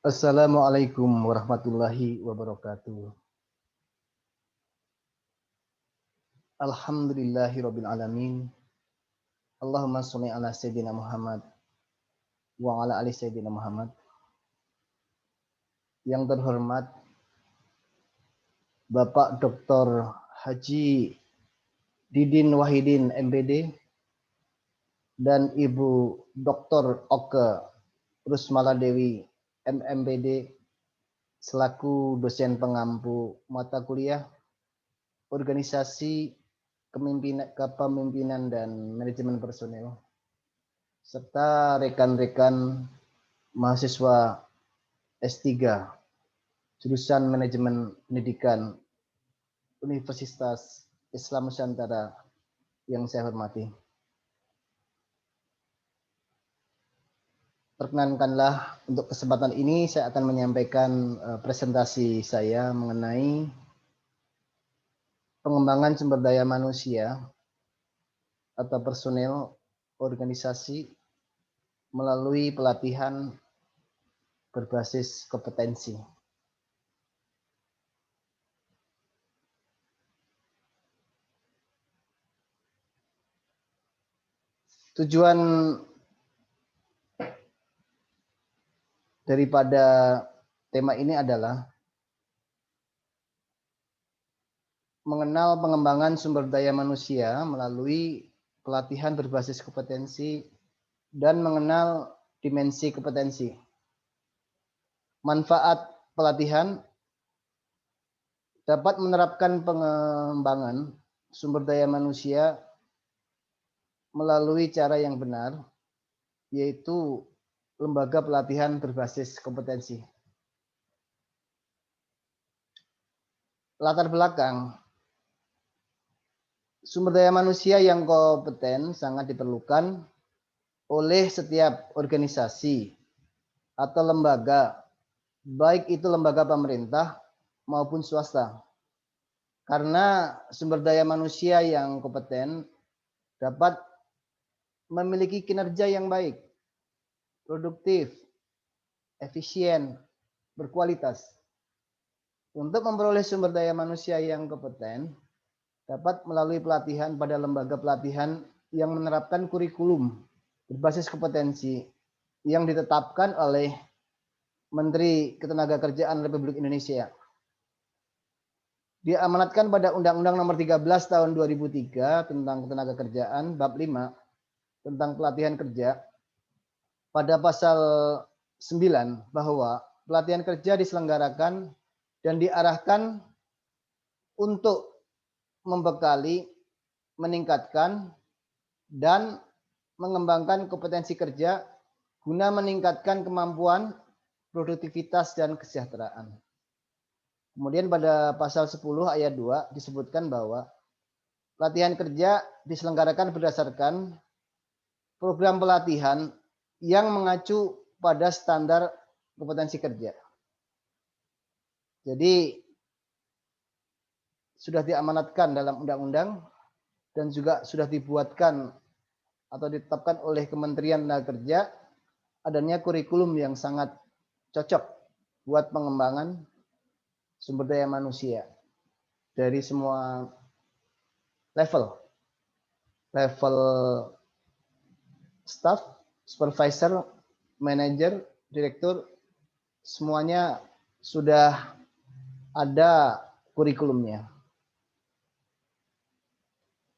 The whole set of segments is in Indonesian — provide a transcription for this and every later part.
Assalamualaikum warahmatullahi wabarakatuh. Alhamdulillahirabbil alamin. Allahumma shalli ala sayyidina Muhammad wa ala ali sayyidina Muhammad. Yang terhormat Bapak Dr. Haji Didin Wahidin MPD dan Ibu Dr. Oke Rusmala Dewi MMPD selaku dosen pengampu mata kuliah Organisasi Kepemimpinan dan Manajemen Personel serta rekan-rekan mahasiswa S3 jurusan Manajemen Pendidikan Universitas Islam Nusantara yang saya hormati. Perkenankanlah untuk kesempatan ini saya akan menyampaikan presentasi saya mengenai pengembangan sumber daya manusia atau personel organisasi melalui pelatihan berbasis kompetensi. Tujuan daripada tema ini adalah mengenal pengembangan sumber daya manusia melalui pelatihan berbasis kompetensi dan mengenal dimensi kompetensi. Manfaat pelatihan dapat menerapkan pengembangan sumber daya manusia melalui cara yang benar, yaitu lembaga pelatihan berbasis kompetensi. Latar belakang, sumber daya manusia yang kompeten sangat diperlukan oleh setiap organisasi atau lembaga, baik itu lembaga pemerintah maupun swasta. Karena sumber daya manusia yang kompeten dapat memiliki kinerja yang baik, produktif, efisien, berkualitas. Untuk memperoleh sumber daya manusia yang kompeten, dapat melalui pelatihan pada lembaga pelatihan yang menerapkan kurikulum berbasis kompetensi yang ditetapkan oleh Menteri Ketenagakerjaan Republik Indonesia. Diamanatkan pada Undang-Undang Nomor 13 Tahun 2003 tentang Ketenagakerjaan Bab 5 tentang pelatihan kerja pada pasal 9 bahwa pelatihan kerja diselenggarakan dan diarahkan untuk membekali, meningkatkan, dan mengembangkan kompetensi kerja guna meningkatkan kemampuan, produktivitas, dan kesejahteraan. Kemudian pada pasal 10 ayat 2 disebutkan bahwa pelatihan kerja diselenggarakan berdasarkan program pelatihan yang mengacu pada standar kompetensi kerja. Jadi sudah diamanatkan dalam undang-undang dan juga sudah dibuatkan atau ditetapkan oleh Kementerian Tenaga adanya kurikulum yang sangat cocok buat pengembangan sumber daya manusia dari semua level staff, supervisor, manager, direktur, semuanya sudah ada kurikulumnya.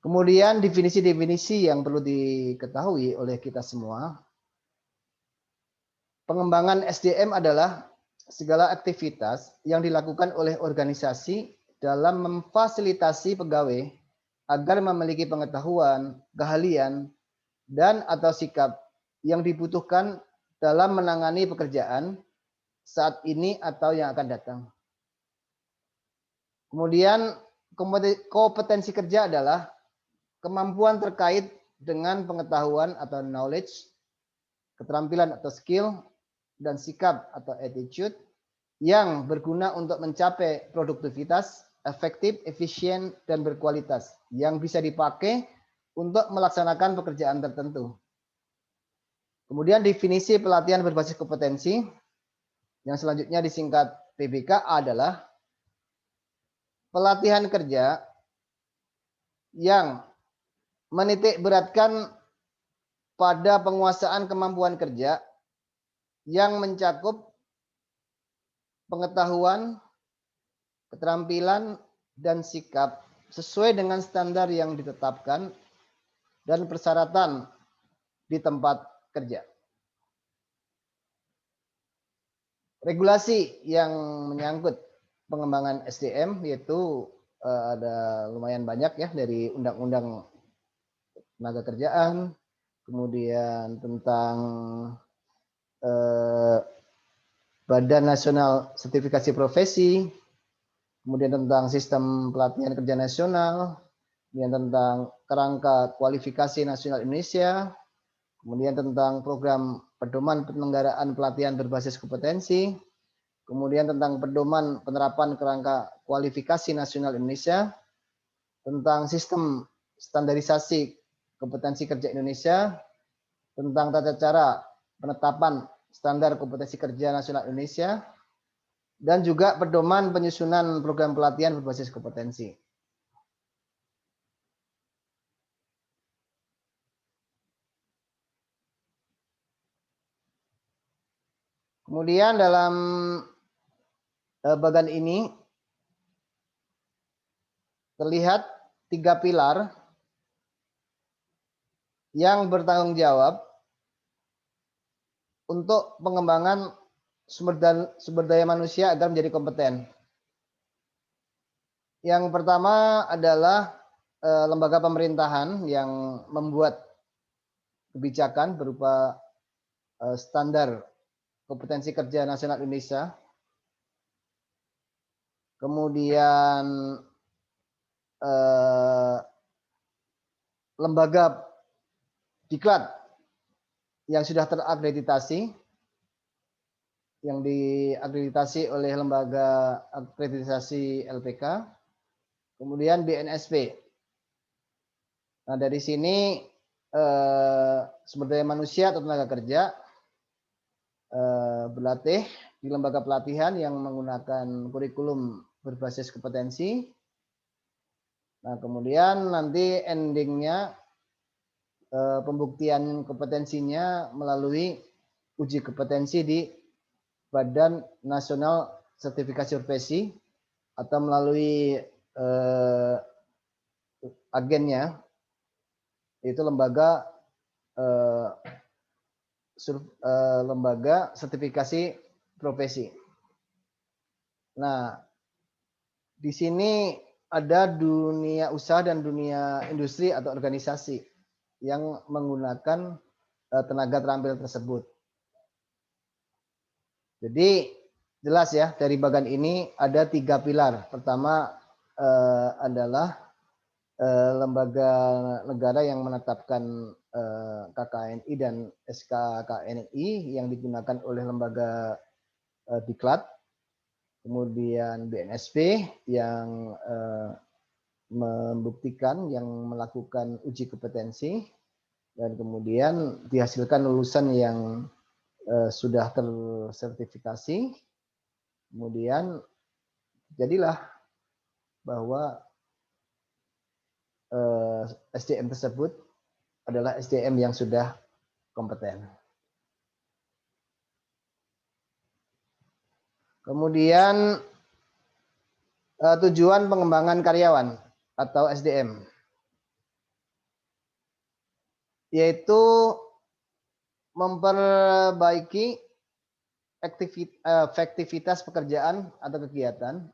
Kemudian definisi-definisi yang perlu diketahui oleh kita semua. Pengembangan SDM adalah segala aktivitas yang dilakukan oleh organisasi dalam memfasilitasi pegawai agar memiliki pengetahuan, keahlian, dan atau sikap yang dibutuhkan dalam menangani pekerjaan saat ini atau yang akan datang. Kemudian kompetensi kerja adalah kemampuan terkait dengan pengetahuan atau knowledge, keterampilan atau skill, dan sikap atau attitude yang berguna untuk mencapai produktivitas, efektif, efisien, dan berkualitas yang bisa dipakai untuk melaksanakan pekerjaan tertentu. Kemudian definisi pelatihan berbasis kompetensi yang selanjutnya disingkat PBK adalah pelatihan kerja yang menitik beratkan pada penguasaan kemampuan kerja yang mencakup pengetahuan, keterampilan, dan sikap sesuai dengan standar yang ditetapkan dan persyaratan di tempat kerja. Regulasi yang menyangkut pengembangan SDM yaitu ada lumayan banyak ya, dari Undang-Undang Tenaga Kerjaan, kemudian tentang Badan Nasional Sertifikasi Profesi, kemudian tentang Sistem Pelatihan Kerja Nasional, kemudian tentang Kerangka Kualifikasi Nasional Indonesia, kemudian tentang Program Pedoman Penyelenggaraan Pelatihan Berbasis Kompetensi, kemudian tentang Pedoman Penerapan Kerangka Kualifikasi Nasional Indonesia, tentang Sistem Standarisasi Kompetensi Kerja Indonesia, tentang tata cara penetapan standar kompetensi kerja nasional Indonesia, dan juga pedoman penyusunan program pelatihan berbasis kompetensi. Kemudian dalam bagian ini terlihat 3 pilar yang bertanggung jawab untuk pengembangan sumber daya manusia agar menjadi kompeten. Yang pertama adalah lembaga pemerintahan yang membuat kebijakan berupa standar kompetensi kerja nasional Indonesia. Kemudian lembaga diklat yang sudah terakreditasi, yang diakreditasi oleh lembaga akreditasi LPK, kemudian BNSP. Nah, dari sini sumber daya manusia atau tenaga kerja berlatih di lembaga pelatihan yang menggunakan kurikulum berbasis kompetensi. Nah, kemudian nanti endingnya pembuktian kompetensinya melalui uji kompetensi di Badan Nasional Sertifikasi Profesi atau melalui agennya, yaitu lembaga sertifikasi profesi. Nah, di sini ada dunia usaha dan dunia industri atau organisasi yang menggunakan tenaga terampil tersebut. Jadi jelas ya, dari bagian ini ada 3 pilar. Pertama adalah lembaga negara yang menetapkan KKNI dan SKKNI yang digunakan oleh lembaga diklat. Kemudian BNSP yang membuktikan, yang melakukan uji kompetensi, dan kemudian dihasilkan lulusan yang sudah tersertifikasi. Kemudian jadilah bahwa SDM tersebut adalah SDM yang sudah kompeten. Kemudian tujuan pengembangan karyawan atau SDM, yaitu memperbaiki efektivitas pekerjaan atau kegiatan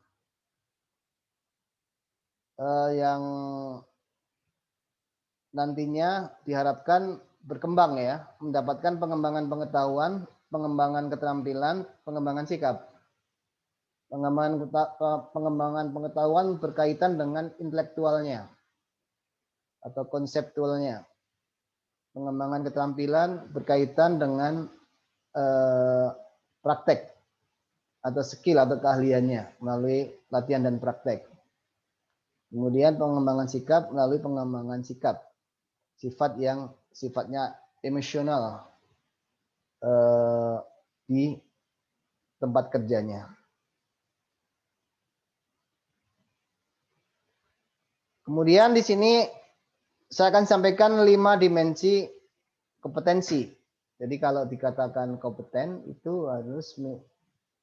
yang nantinya diharapkan berkembang ya, mendapatkan pengembangan pengetahuan, pengembangan keterampilan, pengembangan sikap. Pengembangan pengetahuan berkaitan dengan intelektualnya atau konseptualnya. Pengembangan keterampilan berkaitan dengan praktek atau skill atau keahliannya melalui latihan dan praktek. Kemudian pengembangan sikap melalui pengembangan sikap, sifat yang sifatnya emosional di tempat kerjanya. Kemudian di sini saya akan sampaikan 5 dimensi kompetensi. Jadi kalau dikatakan kompeten itu harus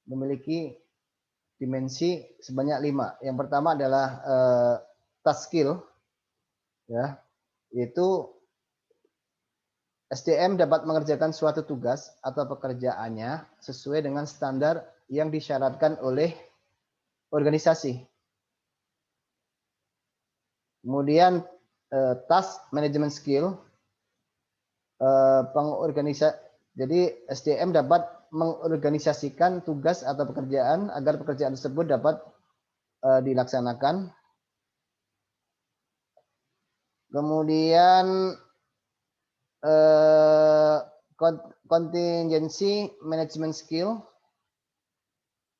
memiliki dimensi sebanyak 5. Yang pertama adalah task skill, ya, yaitu SDM dapat mengerjakan suatu tugas atau pekerjaannya sesuai dengan standar yang disyaratkan oleh organisasi. Kemudian task management skill, jadi SDM dapat mengorganisasikan tugas atau pekerjaan agar pekerjaan tersebut dapat dilaksanakan. Kemudian contingency management skill,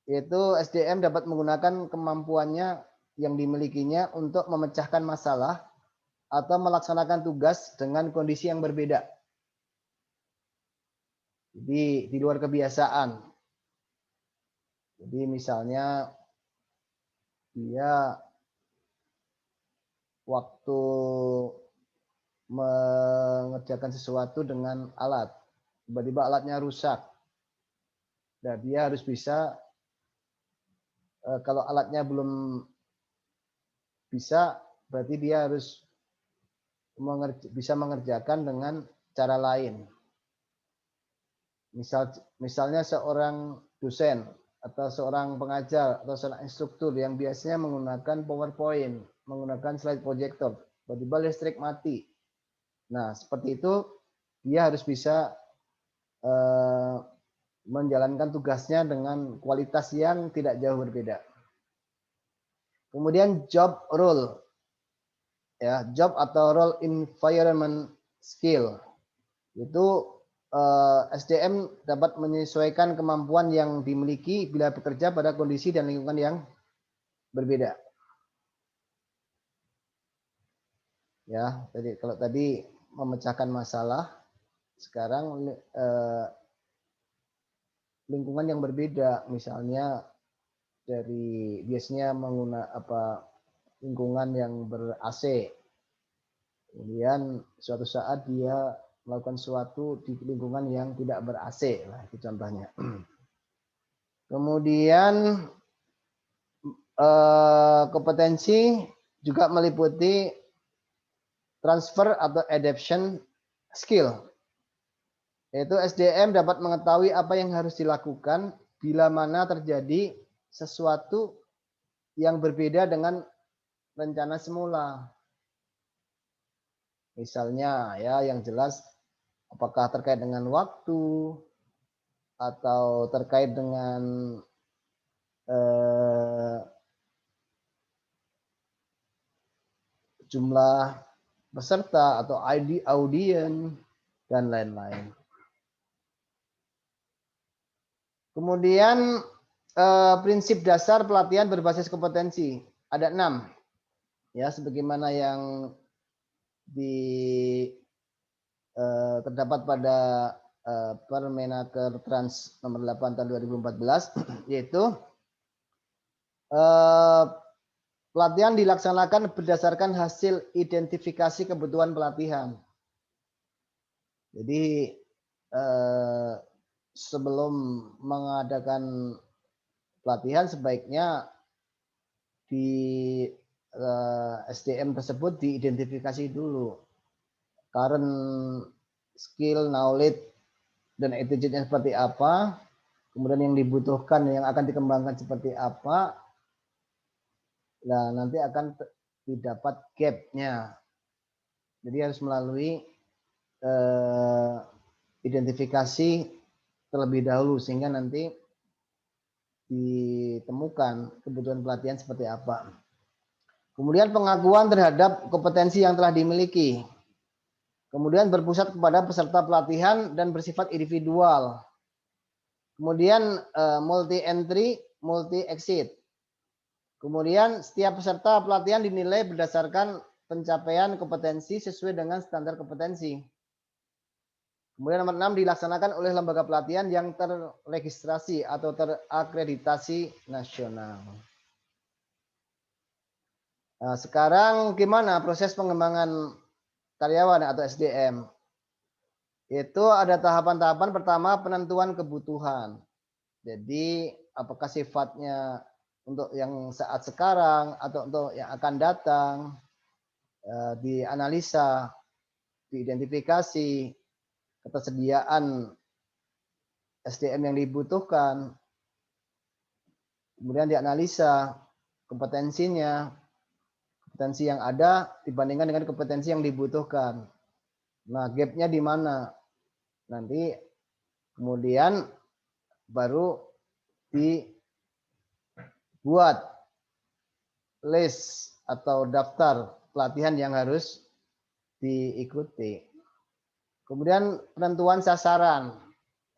yaitu SDM dapat menggunakan kemampuannya yang dimilikinya untuk memecahkan masalah atau melaksanakan tugas dengan kondisi yang berbeda. Jadi di luar kebiasaan. Jadi misalnya dia waktu mengerjakan sesuatu dengan alat, tiba-tiba alatnya rusak. Dan dia harus bisa, kalau alatnya belum bisa, berarti dia harus bisa mengerjakan dengan cara lain. Misalnya seorang dosen atau seorang pengajar atau seorang instruktur yang biasanya menggunakan PowerPoint, menggunakan slide projector, tiba-tiba listrik mati. Nah, seperti itu dia harus bisa menjalankan tugasnya dengan kualitas yang tidak jauh berbeda. Kemudian job role, ya, job atau role environment skill, itu SDM dapat menyesuaikan kemampuan yang dimiliki bila bekerja pada kondisi dan lingkungan yang berbeda. Ya, jadi kalau tadi memecahkan masalah, sekarang lingkungan yang berbeda, misalnya dari biasanya menggunakan lingkungan yang ber-AC, kemudian suatu saat dia melakukan sesuatu di lingkungan yang tidak ber-AC, lah itu contohnya. Kemudian kompetensi juga meliputi transfer atau adaptation skill, yaitu SDM dapat mengetahui apa yang harus dilakukan bila mana terjadi sesuatu yang berbeda dengan rencana semula. Misalnya, ya, yang jelas apakah terkait dengan waktu atau terkait dengan jumlah peserta atau audiens dan lain-lain. Kemudian prinsip dasar pelatihan berbasis kompetensi ada 6, ya, sebagaimana yang terdapat pada Permenaker Trans nomor 8 tahun 2014, yaitu pelatihan dilaksanakan berdasarkan hasil identifikasi kebutuhan pelatihan. Jadi sebelum mengadakan pelatihan sebaiknya di SDM tersebut diidentifikasi dulu current skill, knowledge, dan attitude-nya seperti apa, kemudian yang dibutuhkan yang akan dikembangkan seperti apa. Nah, nanti akan didapat gap-nya. Jadi harus melalui identifikasi terlebih dahulu sehingga nanti ditemukan kebutuhan pelatihan seperti apa. Kemudian pengakuan terhadap kompetensi yang telah dimiliki. Kemudian berpusat kepada peserta pelatihan dan bersifat individual. Kemudian multi entry, multi exit. Kemudian setiap peserta pelatihan dinilai berdasarkan pencapaian kompetensi sesuai dengan standar kompetensi. Kemudian nomor 6 dilaksanakan oleh lembaga pelatihan yang terregistrasi atau terakreditasi nasional. Nah, sekarang gimana proses pengembangan karyawan atau SDM? Itu ada tahapan-tahapan. Pertama, penentuan kebutuhan. Jadi apakah sifatnya untuk yang saat sekarang atau untuk yang akan datang, dianalisa, diidentifikasi ketersediaan SDM yang dibutuhkan, kemudian dianalisa kompetensinya, kompetensi yang ada dibandingkan dengan kompetensi yang dibutuhkan. Nah, gapnya di mana? Nanti kemudian baru dibuat list atau daftar pelatihan yang harus diikuti. Kemudian penentuan sasaran.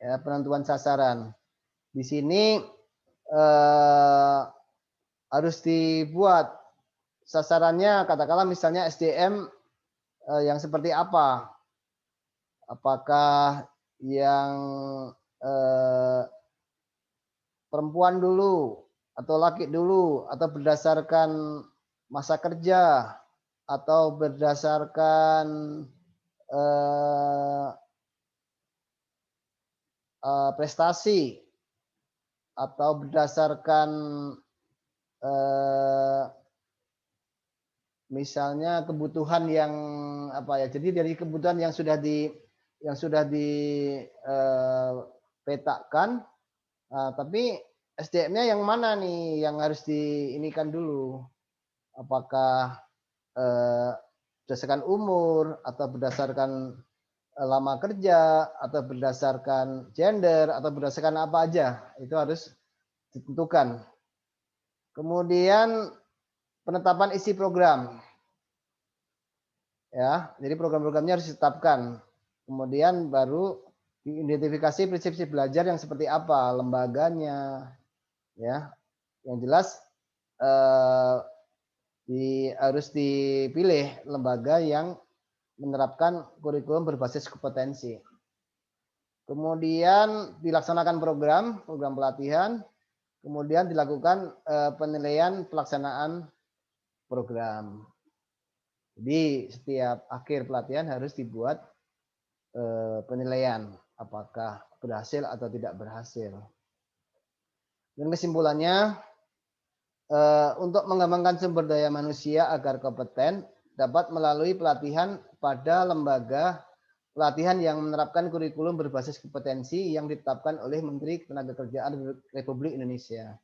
Ya, penentuan sasaran. Di sini harus dibuat sasarannya, katakanlah misalnya SDM yang seperti apa? Apakah yang perempuan dulu atau laki dulu, atau berdasarkan masa kerja, atau berdasarkan prestasi, atau berdasarkan misalnya kebutuhan yang apa ya? Jadi dari kebutuhan yang sudah dipetakan, tapi SDM-nya yang mana nih yang harus diinikan dulu? Apakah berdasarkan umur, atau berdasarkan lama kerja, atau berdasarkan gender, atau berdasarkan apa aja? Itu harus ditentukan. Kemudian penetapan isi program. Ya, jadi program-programnya harus ditetapkan. Kemudian baru diidentifikasi prinsip-prinsip belajar yang seperti apa, lembaganya, ya. Yang jelas harus dipilih lembaga yang menerapkan kurikulum berbasis kompetensi. Kemudian dilaksanakan program pelatihan, kemudian dilakukan penilaian pelaksanaan program. Jadi setiap akhir pelatihan harus dibuat penilaian apakah berhasil atau tidak berhasil. Dan kesimpulannya, untuk mengembangkan sumber daya manusia agar kompeten dapat melalui pelatihan pada lembaga pelatihan yang menerapkan kurikulum berbasis kompetensi yang ditetapkan oleh Menteri Ketenagakerjaan Republik Indonesia,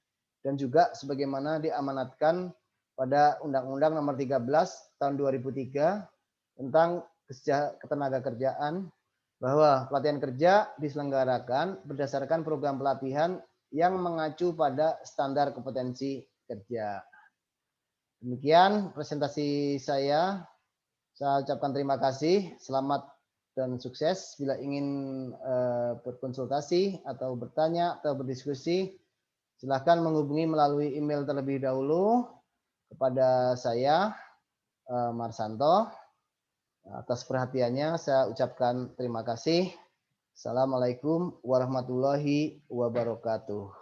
dan juga sebagaimana diamanatkan pada Undang-Undang Nomor 13 Tahun 2003 tentang Ketenagakerjaan, bahwa pelatihan kerja diselenggarakan berdasarkan program pelatihan yang mengacu pada standar kompetensi kerja. Demikian presentasi saya. Saya ucapkan terima kasih. Selamat dan sukses. Bila ingin berkonsultasi atau bertanya atau berdiskusi, silakan menghubungi melalui email terlebih dahulu kepada saya, Marsanto. Atas perhatiannya saya ucapkan terima kasih. Assalamualaikum warahmatullahi wabarakatuh.